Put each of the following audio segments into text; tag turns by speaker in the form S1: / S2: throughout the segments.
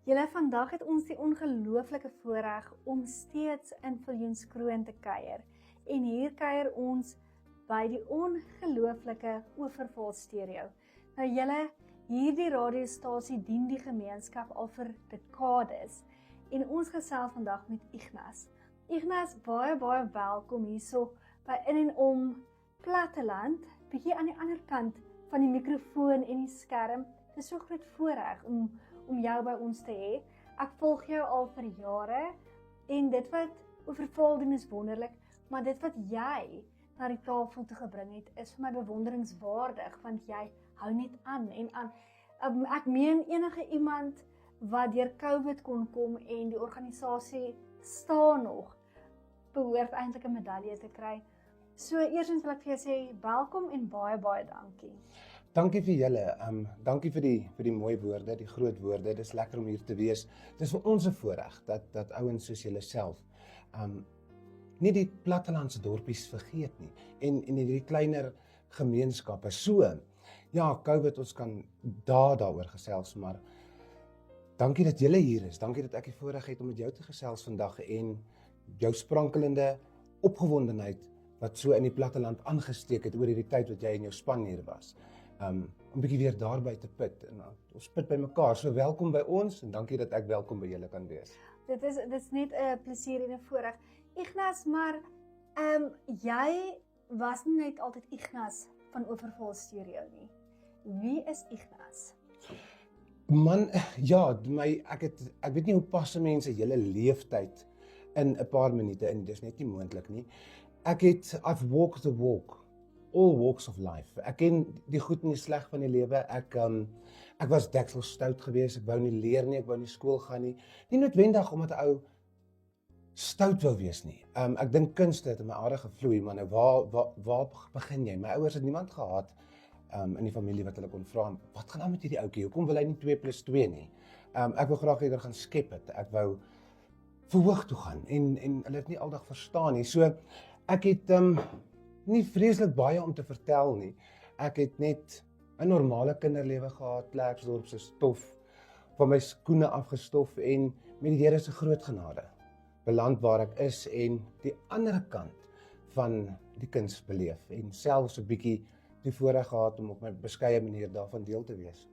S1: Julle, vandag het ons die ongelooflike voorreg om steeds in Viljoenskroon te kuier. En hier kuier ons by die ongelooflike Oeverval Stereo. Nou julle, hierdie radiostasie dien die gemeenskap al vir dekades. En ons gesels vandag met Ignas. Ignas, baie welkom hierso by In en Om Platteland, bietjie aan die ander kant van die mikrofoon en die skerm. Dit is so groot voorreg om jou by ons te hê. Ek volg jou al vir jare en dit wat Oeverval doen is wonderlik, maar dit wat jy na die tafel toe gebring het is vir my bewonderingswaardig, want jy hou net aan en aan. Ek meen enige iemand wat deur COVID kon kom en die organisasie staan nog, behoort eintlik 'n medalje te kry. So eerstens wil ek vir jou sê welkom en baie dankie.
S2: Dankie vir julle, dankie vir die mooi woorde, die groot woorde. Dit is lekker om hier te wees. Dit is vir ons 'n voorreg dat ouens soos julle self nie die plattelandse dorpies vergeet nie en hierdie kleiner gemeenskappe. So, ja, COVID, ons kan daaroor gesels, maar dankie dat julle hier is. Dankie dat ek die voorreg het om met jou te gesels vandag en jou sprankelende opgewondenheid wat so in die platteland aangesteek het oor hierdie tyd wat jy in jou span hier was. Om 'n bietjie weer daarby te put en ons put by mekaar. So welkom by ons en dankie dat ek welkom by julle kan wees.
S1: Dit is net 'n plesier en 'n voorreg. Ignas, maar jy was nie net altyd Ignas van Oeverval Stereo nie. Wie is Ignas?
S2: Man, ja, ek weet nie hoe pas mense julle leeftyd in 'n paar minute in, dis net nie moontlik nie. I've walked the walk, all walks of life. Ek ken die goed en die sleg van die lewe. Ek was dekselstout geweest, ek wou nie leer nie, ek wou nie skool gaan nie. Nie noodwendig omdat 'n ou stout wou wees nie. Ek dink kunste het in my are gevloei, maar nou waar begin jy? My ouers het niemand gehad in die familie wat hulle kon vra, wat gaan aan met hierdie ouetjie? Hoekom wil hy nie 2 + 2 nie? Ek wou graag eerder gaan skep het. Ek wou verhoog toe gaan en hulle het nie aldag verstaan nie. So ek het nie vreeslik baie om te vertel nie. Ek het net 'n normale kinderlewe gehad, Klerksdorp se stof van my skoene afgestof en met die Here se groot genade beland waar ek is en die ander kant van die kuns beleef en selfs 'n bietjie die voorreg gehad om op my beskeie manier daarvan deel te wees.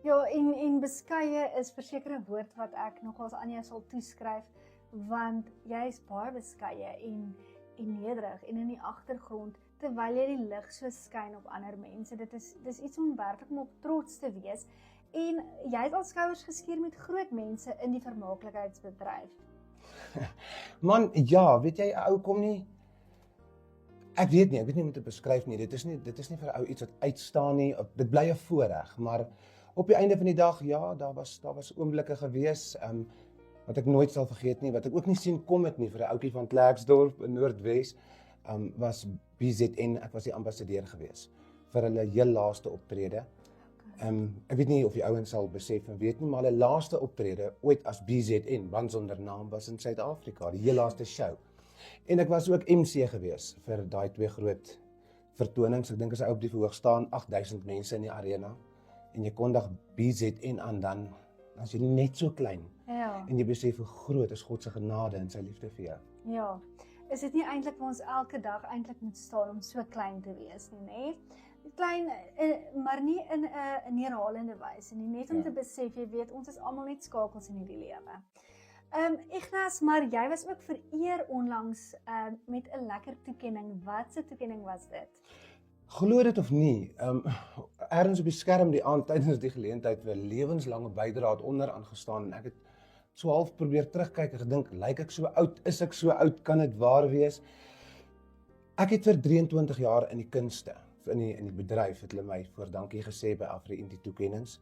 S1: Ja, en beskeie is verseker 'n woord wat ek nogals aan jou sal toeskryf, want jy is baie beskeie en nederig en in die agtergrond, terwyl jy die lig so skyn op ander mense. Dis iets om werklik om op trots te wees. En jy het al skouers geskeer met groot mense in die vermaaklikheidsbedryf.
S2: Man, ja, weet jy, 'n ou kom nie, ek weet nie hoe om dit te beskryf nie. Dit is nie vir 'n ou iets wat uitstaan nie. Dit bly 'n voorreg, maar op die einde van die dag, ja, daar was oomblikke gewees, wat ek nooit sal vergeet nie, wat ek ook nie sien kom het nie vir 'n ouetjie van Klerksdorp in Noordwes, was BZN, ek was die ambassadeur gewees vir hulle heel laaste optrede. Ek weet nie of die ouens sal besef en weet nie, maar hulle laaste optrede ooit as BZN, band sonder naam, was in Suid-Afrika, die heel laaste show. En ek was ook MC gewees vir daai 2 groot vertonings. Ek dink as hy op die verhoog staan, 8000 mense in die arena en jy kondig BZN aan, dan is jy net so klein.
S1: Ja.
S2: En jy besef hoe groot is God se genade en sy liefde vir jou.
S1: Ja. Is dit nie eintlik waar ons elke dag eintlik moet staan om so klein te wees nie, nê? Klein, maar nie in 'n neerhalende wyse nie, net om te besef, jy weet, ons is almal net skakels in hierdie lewe. Ignas, maar jy was ook vereer onlangs met 'n lekker toekenning. Wat se toekenning was dit?
S2: Glo dit of nie, ergens op die skerm die aand tydens die geleentheid vir 'n lewenslange bydrae onder aangestaan en ek het so half probeer terugkyk en gedink, lyk ek so oud, is ek so oud, kan dit waar wees? Ek het vir 23 jaar in die kunste, in die bedryf, het hulle my voor dankie gesê by Afri-Indie toekennings,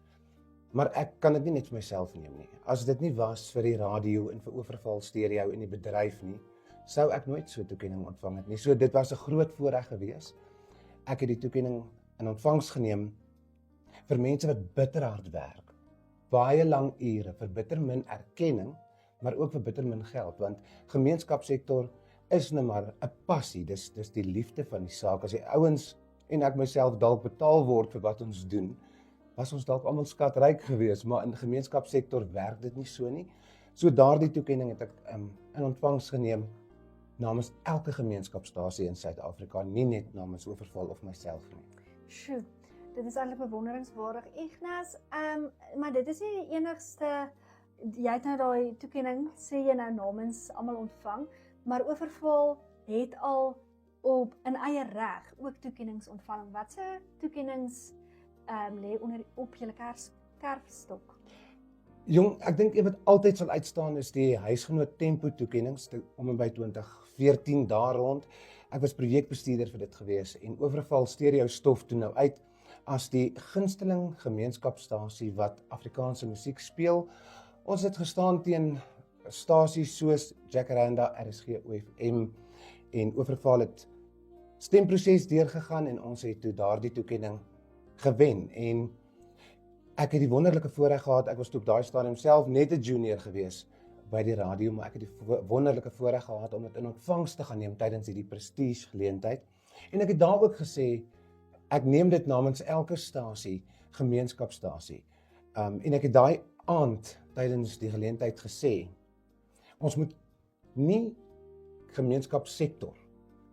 S2: maar ek kan dit nie net vir myself neem nie. As dit nie was vir die radio en vir Oeverval Stereo in die bedryf nie, sou ek nooit so 'n toekenning ontvang het nie. So dit was 'n groot voorreg gewees. Ek het die toekenning in ontvangs geneem vir mense wat bitter hard werk. Baie lang ure vir bitter min erkenning, maar ook vir bitter min geld, want gemeenskapssektor is nou maar 'n passie, dis die liefde van die saak. As die ouens en ek myself dalk betaal word vir wat ons doen, was ons dalk almal skatryk geweest, maar in die gemeenskapssektor werk dit nie so nie. So daardie toekenning het ek in ontvangs geneem namens elke gemeenskapstasie in Suid-Afrika, nie net namens Oeverval of myself nie.
S1: Sjoe, dit is eintlik bewonderingswaardig, Ignas. Maar dit is nie die enigste, jy het nou daai toekenning, sê jy nou namens almal ontvang, maar Oeverval het al in eie reg ook toekennings ontvang. Watse toekennings lê op julle kerfstok?
S2: Jong, ek dink wat altyd sal uitstaan is die huisgenoot tempo toekennings om en by 2014 daar rond. Ek was projekbestuurder vir dit gewees en Oeverval Stereo stof toe nou uit as die gunsteling gemeenskapstasie wat Afrikaanse musiek speel. Ons het gestaan teen stasies soos Jacaranda, RSG, OFM en Oeverval het stemproses deurgegaan en ons het toe daardie toekenning gewen en ek het die wonderlike voorreg gehad, ek was toe op daai stadium self net 'n junior gewees by die radio, maar ek het die wonderlike voorreg gehad om dit in ontvangs te gaan neem tydens hierdie prestige geleentheid. En ek het daar ook gesê, ek neem dit namens elke stasie, gemeenskapstasie. En ek het daai aand tydens die geleentheid gesê, ons moet nie gemeenskapssektor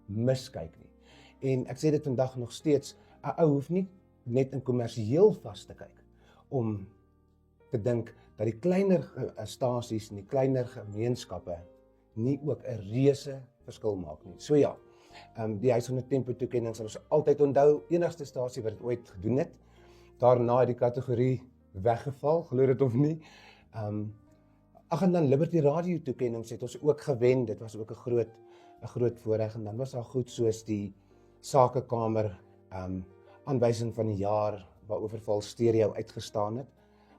S2: miskyk nie. En ek sê dit vandag nog steeds, 'n ou hoef nie net in kommersieel vas te kyk om te dink dat die kleiner stasies en die kleiner gemeenskappe nie ook 'n reuse verskil maak nie. So ja, die huisgenoot tempo toekenning sal ons altyd onthou, enigste stasie wat dit ooit gedoen het. Daarna het die kategorie weggeval, glo dit of nie. En dan Liberty Radio toekennings het ons ook gewen. Dit was ook 'n groot voorreg en dan was daar goed soos die Sakekamer aanwysing van die jaar waar Oeverval Stereo uitgestaan het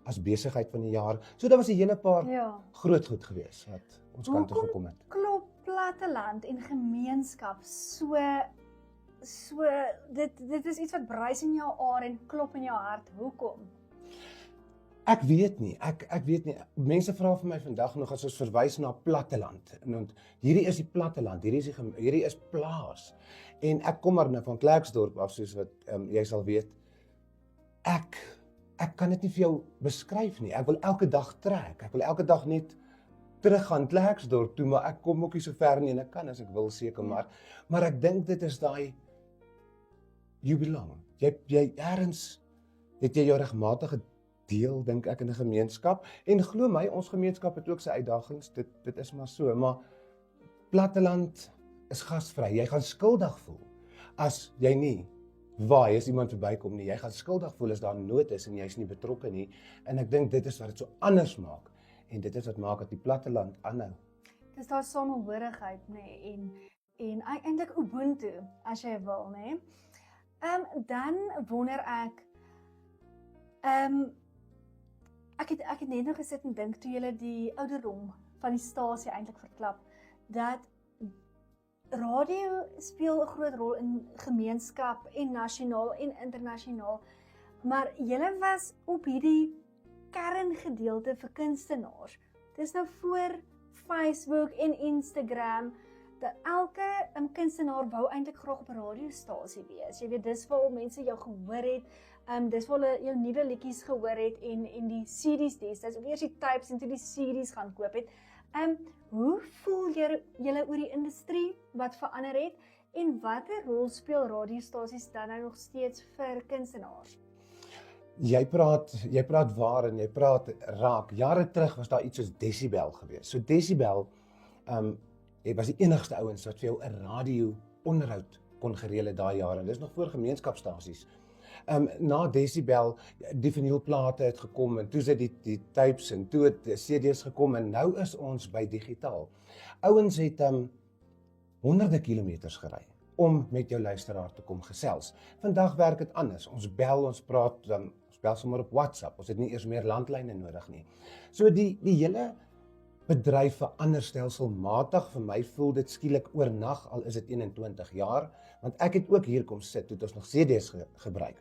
S2: as besigheid van die jaar. So daar was 'n hele paar groot goed gewees wat ons kant toe gekom het.
S1: Klop platteland en gemeenskap so dit is iets wat bruis in jou are en klop in jou hart. Hoekom?
S2: Ek weet nie. Ek weet nie. Mense vra vir my vandag nog as ons verwys na platteland. En hierdie is die platteland, hierdie is plaas. En ek kom maar nou van Klerksdorp af, soos wat jy sal weet. Ek kan dit nie vir jou beskryf nie. Ek wil elke dag trek. Ek wil elke dag net terug gaan Klerksdorp toe, maar ek kom ook nie so ver nie en ek kan as ek wil seker maar ek dink dit is daai you belong. Jy ergens het jy jou regmatige deel, dink ek, in 'n gemeenskap. En glo my, ons gemeenskap het ook sy uitdagings. Dit is maar so, maar platteland is gasvry. Jy gaan skuldig voel as jy nie waai as iemand verbykom nie. Jy gaan skuldig voel as daar nood is en jy's nie betrokke nie. En ek dink dit is wat dit so anders maak. En dit is wat maak dat die platteland aanhou.
S1: Dis daar samehorigheid, nê, en eintlik Ubuntu as jy wil, nê. Dan wonder ek ek het net nog gesit en dink toe julle die ouderdom van die stasie eintlik verklap dat radio speel 'n groot rol in gemeenskap en nasionaal en internasionaal, maar julle was op hierdie kerngedeelte vir kunstenaars. Dis nou voor Facebook en Instagram dat elke kunstenaar wou eintlik graag op 'n radiostasie wees. Jy weet, dis waar mense jou gehoor het. Dis waar hulle jou nuwe liedjies gehoor het en die CD's destyds, of eers die tapes en toe die CD's gaan koop het. Hoe voel julle oor die industrie wat verander het en watter rol speel radiostasies dan nou nog steeds vir kunstenaars?
S2: Jy praat waar en jy praat raak. Jare terug was daar iets soos Decibel gewees. So Decibel was die enigste ouens wat vir jou 'n radio onderhoud kon gereël het daai jare. Dis nog voor gemeenskapstasies. Na Decibel, die vinylplate het gekom en toe sit die tapes en toe het CD's gekom en nou is ons by digitaal. Ouens het honderde kilometers gery om met jou luisteraar te kom gesels. Vandag werk dit anders. Ons bel, ons praat, ons bel sommer op WhatsApp. Ons het nie eers meer landlyne nodig nie. So die hele bedryf verander stelselmatig. Vir my voel dit skielik oornag, al is dit 21 jaar, want ek het ook hier kom sit toe ons nog CD's gebruik.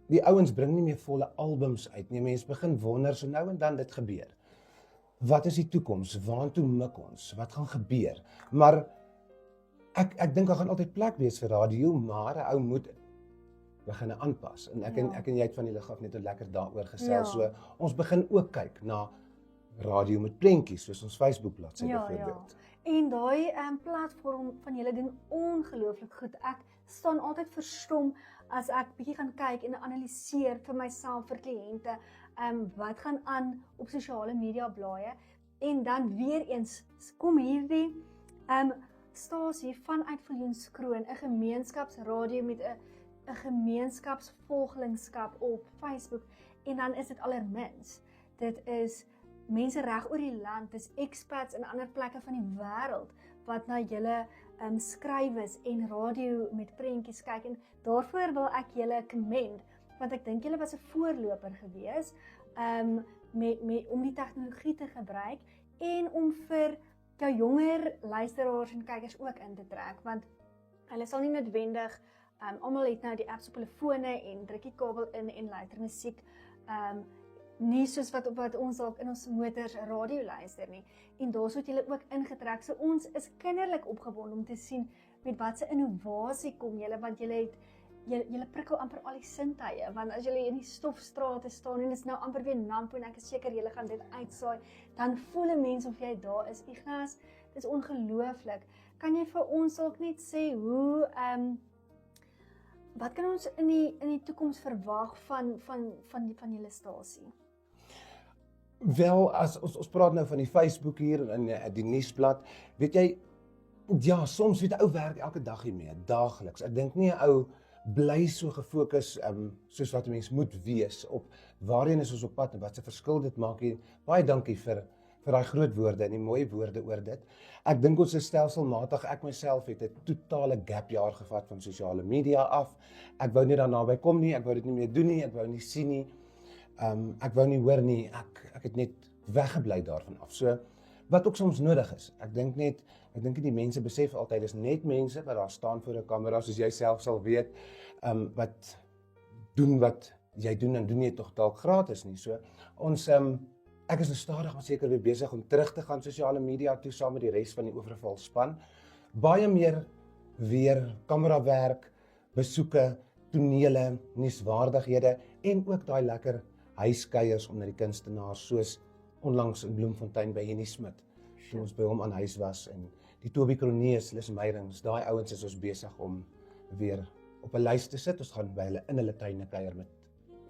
S2: Die ouens bring nie meer volle albums uit nie. Mense begin wonder, so nou en dan dit gebeur. Wat is die toekoms? Waartoe mik ons? Wat gaan gebeur? Maar ek dink daar gaan altyd plek wees vir radio, maar 'n ou moet begin aanpas. En ek
S1: Ja.
S2: en jy het van die lig af net lekker daaroor gesels.
S1: Ja.
S2: So ons begin ook kyk na radio met prentjies, soos ons Facebook bladsy byvoorbeeld.
S1: En daai platform van julle doen ongelooflik goed. Ek staan altyd verstom as ek bietjie gaan kyk en analiseer vir myself, vir kliënte, wat gaan aan op sosiale media blaaie. En dan weer eens kom hierdie stasie vanuit Viljoenskroon, 'n gemeenskapsradio met 'n gemeenskapsvolgelingskap op Facebook, en dan is dit allermins. Dit is mense reg oor die land, dis expats in ander plekke van die wêreld wat na julle skrywes en radio met prentjies kyk, en daarvoor wil ek julle commend, want ek dink julle was 'n voorloper gewees om die tegnologie te gebruik en om vir jou jonger luisteraars en kykers ook in te trek, want hulle sal nie noodwendig almal het nou die apps op hulle fone en druk die kabel in en luister musiek, nie soos wat ons dalk in ons motors radio luister nie. En daarso het julle ook ingetrek. So ons is kinderlik opgewonde om te sien met watse innovasie kom julle, want julle prikkel amper al die sintuie, want as julle in die stofstrate staan en dit is nou amper weer Nampo en ek is seker julle gaan dit uitsaai, dan voel 'n mens of jy daar is. Ignas, dit is ongelooflik. Kan jy vir ons dalk net sê hoe wat kan ons in die toekoms verwag van julle stasie?
S2: Wel, as ons praat nou van die Facebook hier en die nuusblad, weet jy, ja, soms weet 'n ou werk elke dag hiermee, daagliks. Ek dink nie 'n ou bly so gefokus soos wat 'n mens moet wees op waarheen is ons op pad en wat se verskil dit maak hier. Baie dankie vir daai groot woorde en die mooi woorde oor dit. Ek dink ons is stelselmatig, ek myself het 'n totale gap jaar gevat van sosiale media af. Ek wou nie daarna by kom nie, ek wou dit nie meer doen nie, ek wou nie sien nie. Ek wou nie hoor nie, ek het net weggebly daarvan af. So wat ook soms nodig is. Ek dink die mense besef altyd is net mense wat daar staan voor 'n kamera, soos jy self sal weet, wat doen wat jy doen en doen jy tog dalk gratis nie. So ons ek is stadig maar seker weer besig om terug te gaan sosiale media toe saam met die res van die Oorval span. Baie meer weer kamerawerk, besoeke, tonele, nuuswaardighede en ook daai lekker huiskuiers onder die kunstenaars, soos onlangs in Bloemfontein by Henny Smit, toe ons by hom aan huis was, en die Toby Kronees, Lis Meyrings, daai ouens is ons besig om weer op 'n lys te sit. Ons gaan by hulle in hulle tuine kuier met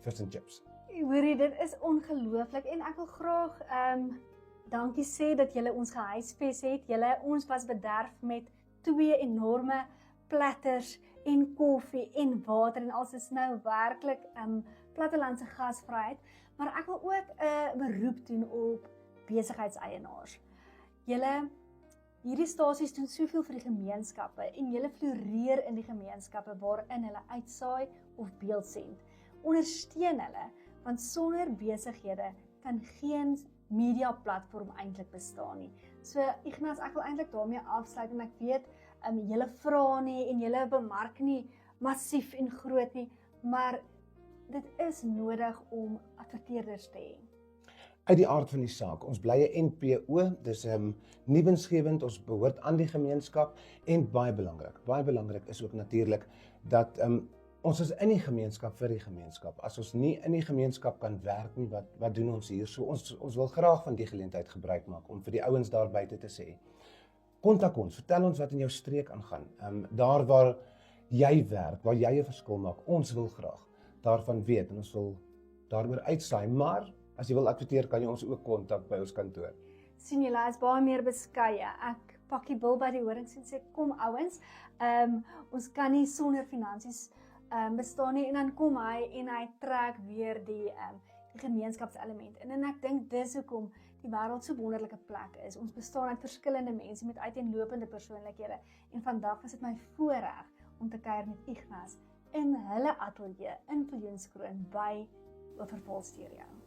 S2: fish and chips.
S1: Hoorie, dit is ongelooflik en ek wil graag dankie sê dat julle ons gehuisves het. Ons was bederf met 2 enorme platters en koffie en water en alles is nou werklik plattelandse gasvryheid, maar ek wil ook 'n beroep doen op besigheidseienaars. Hierdie stasies doen soveel vir die gemeenskappe en julle floreer in die gemeenskappe waarin hulle uitsaai of beeldsend. Ondersteun hulle, want sonder besighede kan geen media platform eintlik bestaan nie. So Ignas, ek wil eintlik daarmee afsluit en ek weet julle vra nie en julle bemark nie massief en groot nie, maar dit is nodig om adverteerders te hê.
S2: Uit die aard van die saak, ons bly 'n NPO, dis nie winsgewend, ons behoort aan die gemeenskap en baie belangrik is ook natuurlik dat ons is in die gemeenskap vir die gemeenskap. As ons nie in die gemeenskap kan werk nie, wat doen ons hier? So ons wil graag van die geleentheid gebruik maak om vir die ouens daar buite te sê, kontak ons, vertel ons wat in jou streek aangaan. Daar waar jy werk, waar jy 'n verskil maak, ons wil graag daarvan weet en ons wil daaroor uitsaai, maar as jy wil adverteer, kan jy ons ook kontak by ons kantoor.
S1: Sien julle, is baie meer beskeie. Ek pak die bil by die horings en sê, kom ouens, ons kan nie sonder finansies bestaan nie, en dan kom hy en hy trek weer die gemeenskapselement in, en ek dink dis hoekom die wêreld so wonderlike plek is. Ons bestaan uit verskillende mense met uiteenlopende persoonlikhede, en vandag was dit my voorreg om te kuier met Ignas in hulle ateljee in Viljoenskroon by Oorval Stereo.